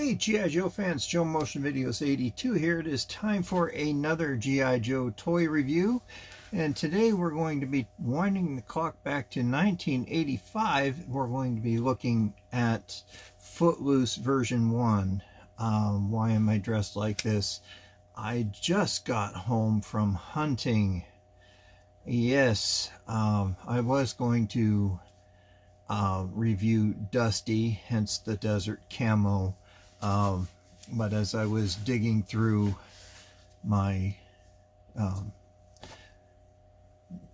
Hey G.I. Joe fans, Joe Motion Videos 82 here. It is time for another G.I. Joe toy review. And today we're going to be winding the clock back to 1985. We're going to be looking at Footloose version 1. Why am I dressed like this? I just got home from hunting. Yes, I was going to review Dusty, hence the desert camo. But as I was digging through my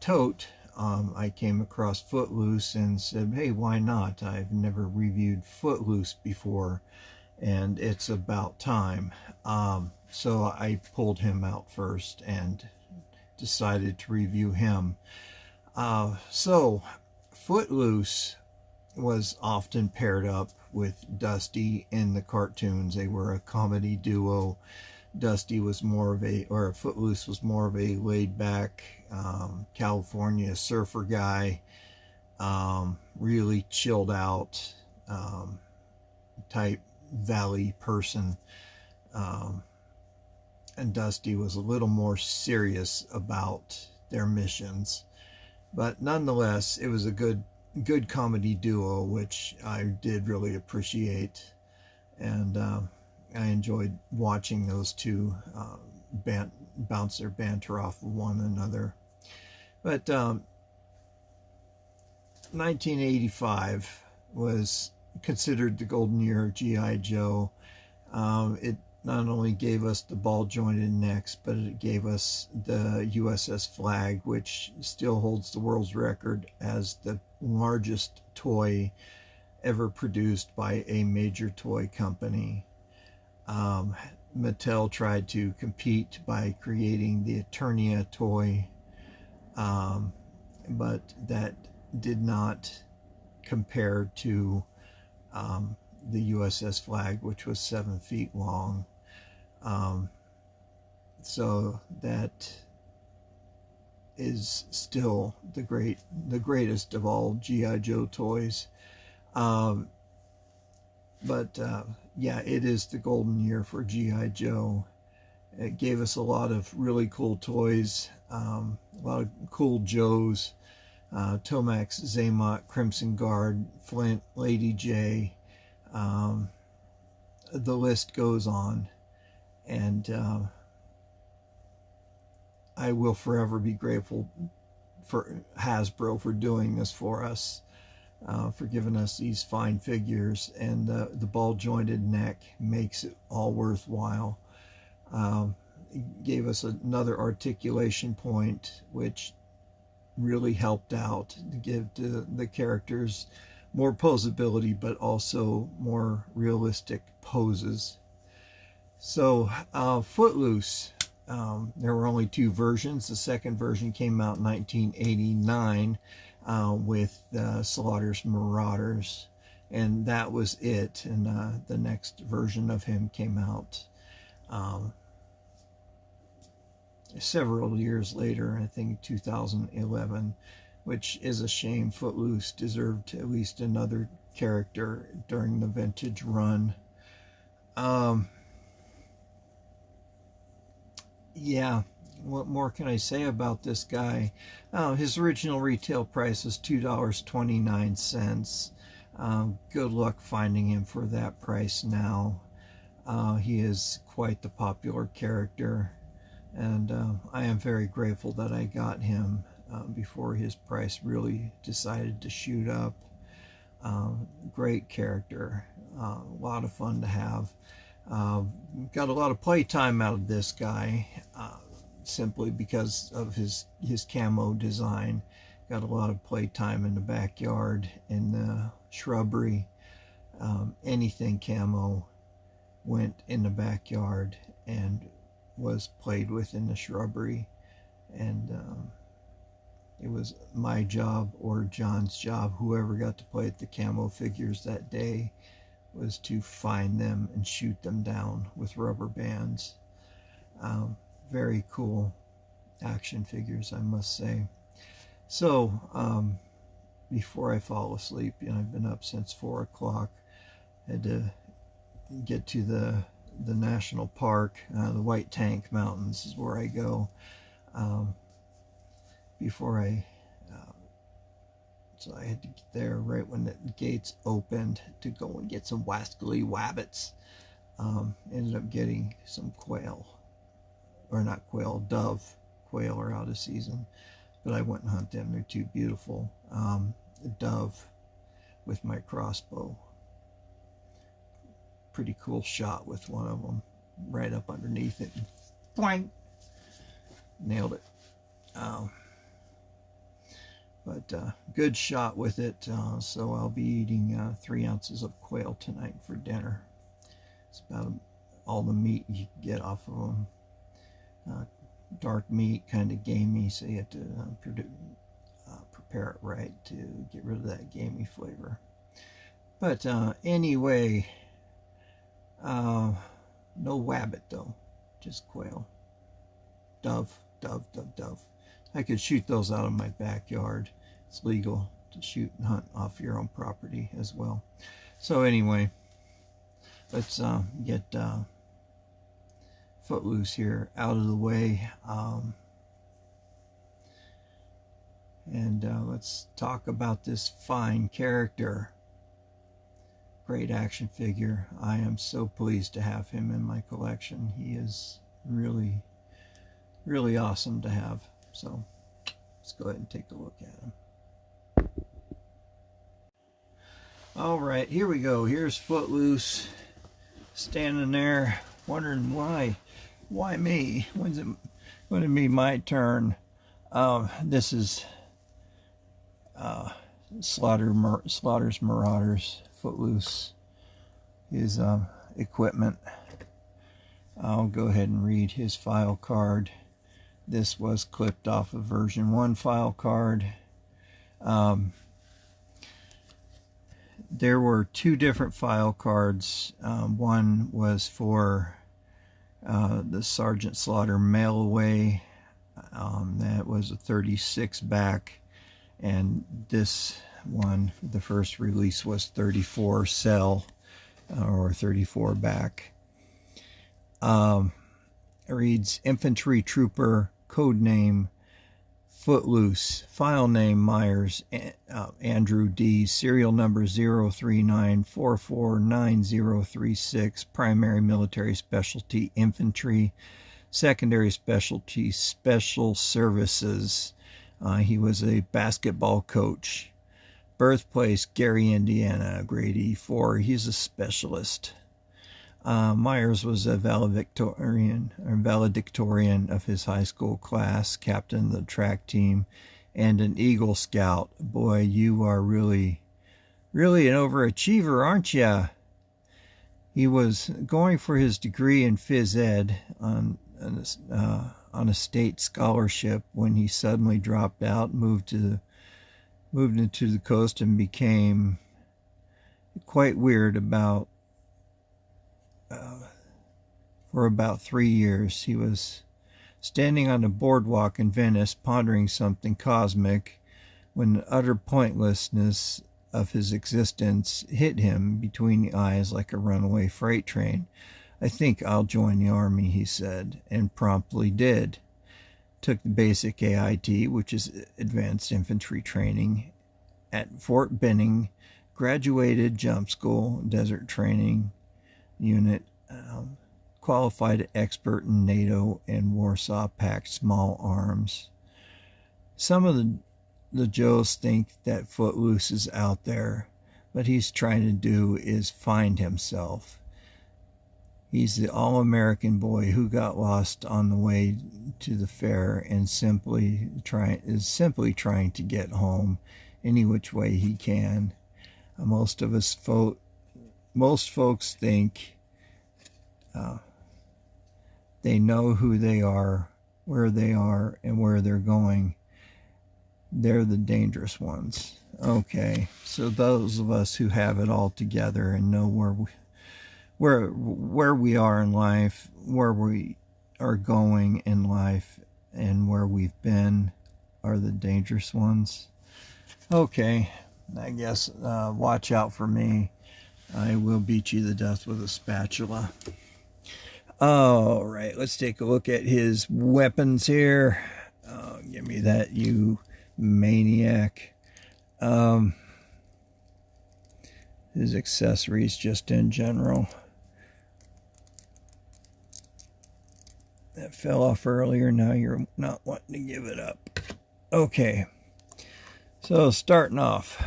tote, I came across Footloose and said, hey, why not? I've never reviewed Footloose before, and it's about time. So I pulled him out first and decided to review him. So Footloose was often paired up with Dusty in the cartoons. They were a comedy duo. Dusty was more of Footloose was more of a laid-back California surfer guy, really chilled out type valley person, and Dusty was a little more serious about their missions. But nonetheless, it was a good comedy duo, which I did really appreciate, and I enjoyed watching those two bounce their banter off of one another. But 1985 was considered the golden year of G.I. Joe. It not only gave us the ball jointed necks, but it gave us the USS Flagg, which still holds the world's record as the largest toy ever produced by a major toy company. Mattel tried to compete by creating the Eternia toy, but that did not compare to the USS Flagg, which was 7 feet long. So that is still the greatest of all G.I. Joe toys. Yeah, it is the golden year for G.I. Joe. It gave us a lot of really cool toys, a lot of cool Joes, Tomax, Zaymot, Crimson Guard, Flint, Lady J. The list goes on. And I will forever be grateful for Hasbro for doing this for us, for giving us these fine figures, and the ball jointed neck makes it all worthwhile. It gave us another articulation point, which really helped out to give to the characters more posability, but also more realistic poses. So Footloose, there were only two versions. The second version came out in 1989 with Slaughter's Marauders, and that was it. And the next version of him came out several years later, I think 2011, which is a shame. Footloose deserved at least another character during the vintage run. Yeah, what more can I say about this guy? His original retail price was $2.29. Good luck finding him for that price now. He is quite the popular character, and I am very grateful that I got him before his price really decided to shoot up. Great character, a lot of fun to have. Got a lot of playtime out of this guy, simply because of his camo design. Got a lot of playtime in the backyard, in the shrubbery. Anything camo went in the backyard and was played with in the shrubbery, and it was my job or John's job, whoever got to play with the camo figures that day, was to find them and shoot them down with rubber bands. Very cool action figures, I must say. So before I fall asleep, I've been up since 4 o'clock, had to get to the national park. The White Tank Mountains is where I go before so I had to get there right when the gates opened to go and get some wascally wabbits. Ended up getting some quail, or not quail, dove. Quail are out of season, but I went and hunted them. They're too beautiful. A dove with my crossbow. Pretty cool shot with one of them, right up underneath it. Boing! Nailed it. But good shot with it. So I'll be eating 3 ounces of quail tonight for dinner. It's about all the meat you can get off of them. Dark meat, kind of gamey, so you have to prepare it right to get rid of that gamey flavor. But anyway, no wabbit though, just quail. Dove. I could shoot those out of my backyard. It's legal to shoot and hunt off your own property as well. So anyway, let's get Footloose here out of the way, and let's talk about this fine character. Great action figure. I am so pleased to have him in my collection. He is really, really awesome to have. So let's go ahead and take a look at him. All right, here we go. Here's Footloose standing there wondering why me? When's it going to be my turn? This is Slaughter's Marauders. Footloose, his equipment. I'll go ahead and read his file card. This was clipped off of version 1 file card. There were 2 different file cards. One was for the Sergeant Slaughter mail away. That was a 36 back, and this one, the first release, was 34 cell or 34 back. It reads Infantry Trooper, code name Footloose, file name Myers, Andrew D, serial number 039449036, primary military specialty infantry, secondary specialty special services. He was a basketball coach. Birthplace Gary, Indiana, grade E4. He's a specialist. Myers was a valedictorian of his high school class, captain of the track team, and an Eagle Scout. Boy, you are really an overachiever, aren't you? He was going for his degree in phys ed on a state scholarship when he suddenly dropped out, moved into the coast, and became quite weird for about 3 years. He was standing on the boardwalk in Venice, pondering something cosmic, when the utter pointlessness of his existence hit him between the eyes like a runaway freight train. I think I'll join the Army, he said, and promptly did. Took the basic AIT, which is Advanced Infantry Training, at Fort Benning, graduated jump school, desert training unit, qualified expert in NATO and Warsaw Pact small arms. Some of the Joes think that Footloose is out there. What he's trying to do is find himself. He's the all-American boy who got lost on the way to the fair and is simply trying to get home any which way he can. Most folks think they know who they are, and where they're going. They're the dangerous ones. Okay, so those of us who have it all together and know where we are in life, where we are going in life, and where we've been are the dangerous ones. Okay, I guess watch out for me. I will beat you to death with a spatula. All right, let's take a look at his weapons here. Give me that, you maniac. His accessories just in general. That fell off earlier, now you're not wanting to give it up. Okay, so starting off,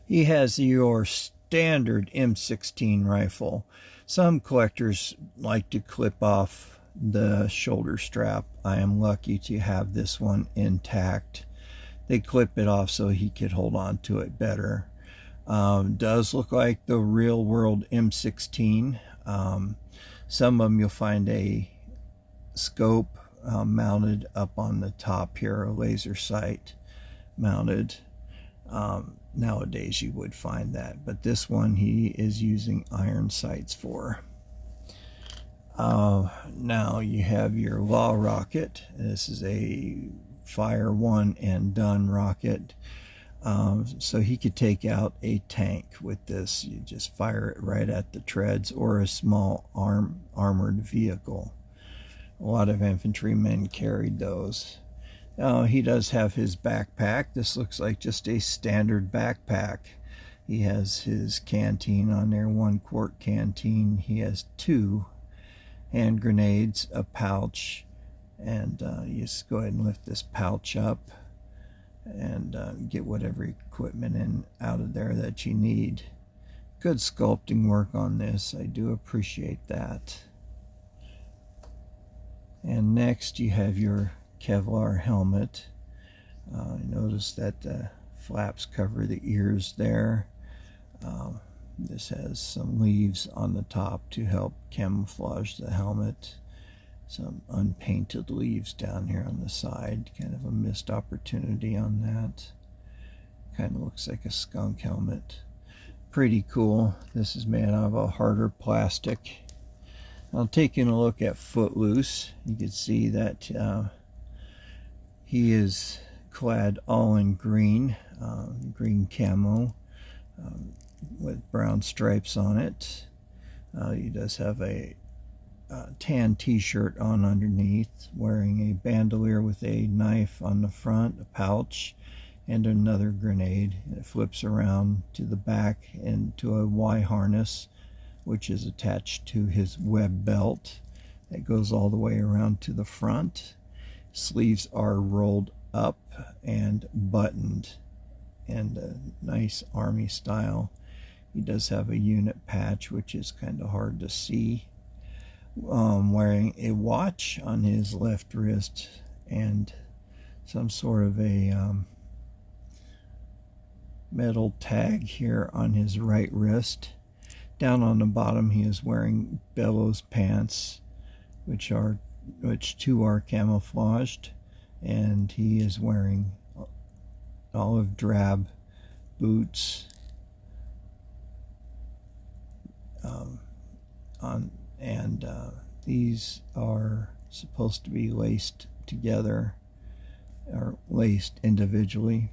he has your standard M16 rifle. Some collectors like to clip off the shoulder strap. I am lucky to have this one intact. They clip it off so he could hold on to it better. Does look like the real world M16. Some of them you'll find a scope mounted up on the top here, a laser sight mounted. Nowadays you would find that, but this one he is using iron sights for. Now you have your Law rocket. This is a fire one and done rocket. So he could take out a tank with this. You just fire it right at the treads, or a small armored vehicle. A lot of infantrymen carried those. He does have his backpack. This looks like just a standard backpack. He has his canteen on there, 1 quart canteen. He has 2 hand grenades, a pouch, and you just go ahead and lift this pouch up and get whatever equipment in out of there that you need. Good sculpting work on this. I do appreciate that. And next you have your Kevlar helmet. Notice that the flaps cover the ears there. This has some leaves on the top to help camouflage the helmet. Some unpainted leaves down here on the side. Kind of a missed opportunity on that. Kind of looks like a skunk helmet. Pretty cool. This is made out of a harder plastic. Now taking a look at Footloose, you can see that he is clad all in green, green camo with brown stripes on it. He does have a tan t-shirt on underneath, wearing a bandolier with a knife on the front, a pouch, and another grenade. It flips around to the back into a Y harness, which is attached to his web belt. It goes all the way around to the front. Sleeves are rolled up and buttoned, and a nice army style. He does have a unit patch, which is kind of hard to see. Wearing a watch on his left wrist and some sort of a metal tag here on his right wrist. Down on the bottom he is wearing bellows pants, which 2 are camouflaged, and he is wearing olive drab boots these are supposed to be laced together, or laced individually.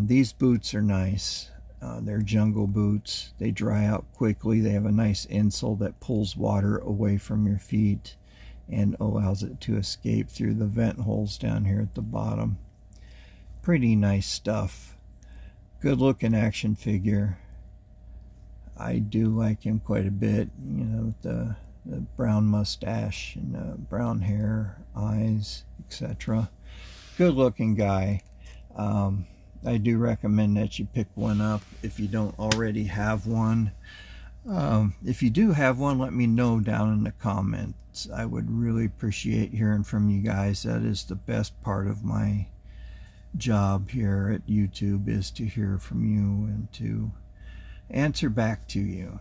These boots are nice. They're jungle boots. They dry out quickly. They have a nice insole that pulls water away from your feet and allows it to escape through the vent holes down here at the bottom. Pretty nice stuff. Good looking action figure. I do like him quite a bit, you know, with the brown mustache and brown hair, eyes, etc. Good looking guy. I do recommend that you pick one up if you don't already have one. If you do have one, let me know down in the comments. I would really appreciate hearing from you guys. That is the best part of my job here at YouTube, is to hear from you and to answer back to you.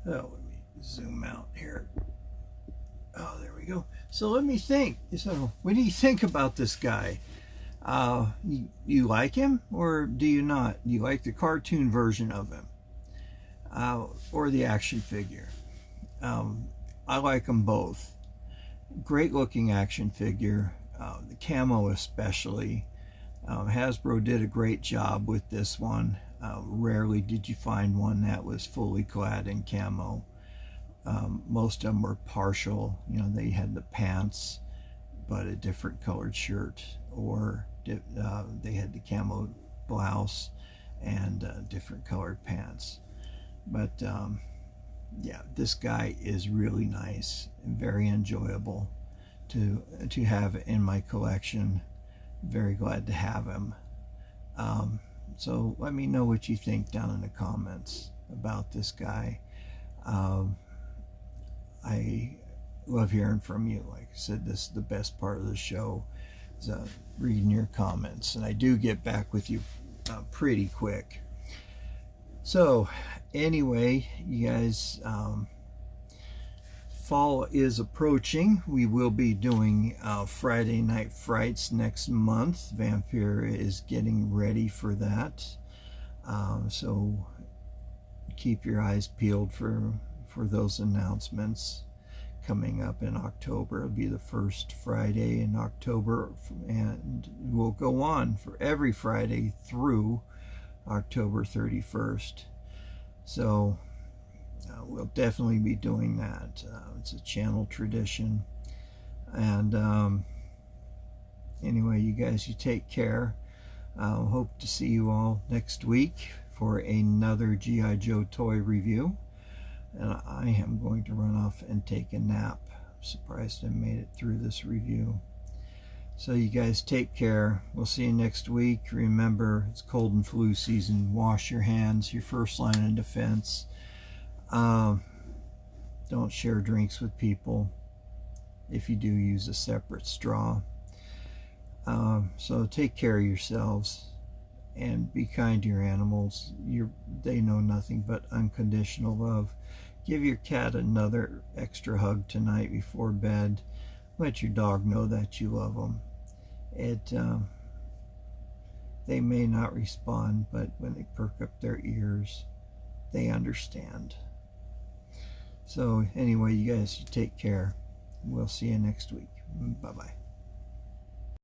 Oh, let me zoom out here. Oh, there we go. So let me think. So what do you think about this guy? You like him, or do you not? Do you like the cartoon version of him, or the action figure? I like them both. Great looking action figure. The camo especially. Hasbro did a great job with this one. Rarely did you find one that was fully clad in camo. Most of them were partial. They had the pants but a different colored shirt, or they had the camo blouse and different colored pants. But yeah, this guy is really nice and very enjoyable to have in my collection. Very glad to have him. So let me know what you think down in the comments about this guy. I love hearing from you. Like I said, this is the best part of the show, is reading your comments, and I do get back with you pretty quick. So anyway, you guys, fall is approaching. We will be doing Friday Night Frights next month. Vampire is getting ready for that, so keep your eyes peeled for those announcements coming up in October. It'll be the first Friday in October, and we'll go on for every Friday through October 31st. So we'll definitely be doing that. It's a channel tradition. And anyway, you guys, you take care. Hope to see you all next week for another G.I. Joe toy review. And I am going to run off and take a nap. I'm surprised I made it through this review. So you guys take care. We'll see you next week. Remember, it's cold and flu season. Wash your hands, your first line of defense. Don't share drinks with people. If you do, use a separate straw. So take care of yourselves and be kind to your animals. They know nothing but unconditional love. Give your cat another extra hug tonight before bed. Let your dog know that you love them. They may not respond, but when they perk up their ears, they understand. So anyway, you guys, you take care. We'll see you next week. Bye-bye.